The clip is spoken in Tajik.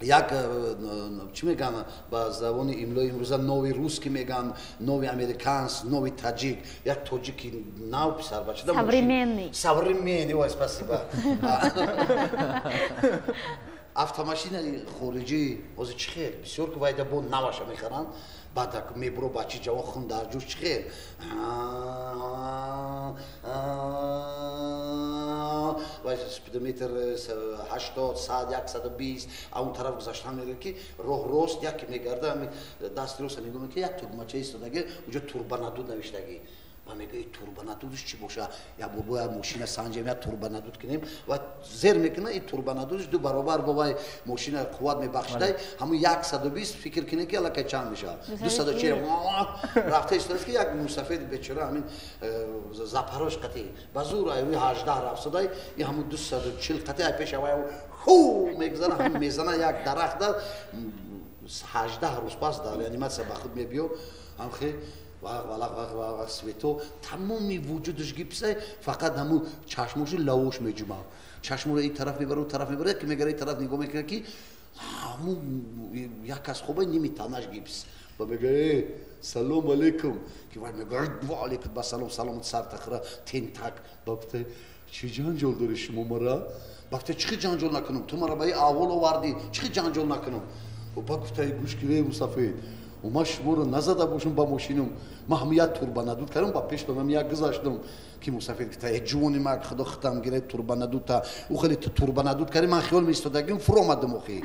як чӣ мегӯянд ба забони имлои имрӯза нови русский мегӯянд, нови американс, нови таҷик, як тоҷики нав писарбача современный ой спасибо автомашинаи хориҷӣ ҳозир чӣ хел бисёр ки вайда бо наваша мехаранд баъд мебуро бачи ҷавон хун дар ҷӯш чӣ хел спидометр 80 100 120 аун тараф гузаштан мегӯяд ки роҳ рост яке мегарда дасти роста мегӯяд ки як тугмача истодаги уҷо турбанадуд навиштагӣ ва мегӯяд турбанадудш чӣ боша як бобо як мошина санҷем як турбанадуд кунем ва зер мекунад ин турбанадудш ду баробар бо вай мошина қувват мебахшидай ҳамун 120 фикр кунед ки аллакай чанд мешавад 240 рафта истодаст ки як мусафеди бечора ҳамин запорош қати ба зур ай 18 рафсадай и ҳамун 240 қати ай пеша вай ху мегзана ҳамин мезана як дарахта 18 рӯз пас дар реаниматсия ба худ мебиё ҳамхе свето тамоми вуҷудаш гипсай фақат ҳамун чашмошу лавош меҷумад чашморо ин тараф мебарад тараф мебарад ки мегара ин тараф нигоҳ мекунад ки ҳамун як кас хобай ними танаш гипс ва мегӯяд салом алейкум ки вай мегӯяд ва алейкум ба салом саломат сартахира тентак бафта чӣ ҷанҷол дорӣ шумо мара бафта чӣ ҷанҷол накунам ту мара ба ин аҳвол овардӣ чӣ ҷанҷол накунам ба гуфта гӯш гирей мусафед ма шуморо назада бошум ба мошинам ма ҳам як турбанадуд кардам ба пеш додам як гузаштам ки мусафир гуфта ҷувони мак худо хитам гирей турбанадудта ӯ хеле ту турбанадуд кардӣ ман хиёл меистодагим фур омадам охи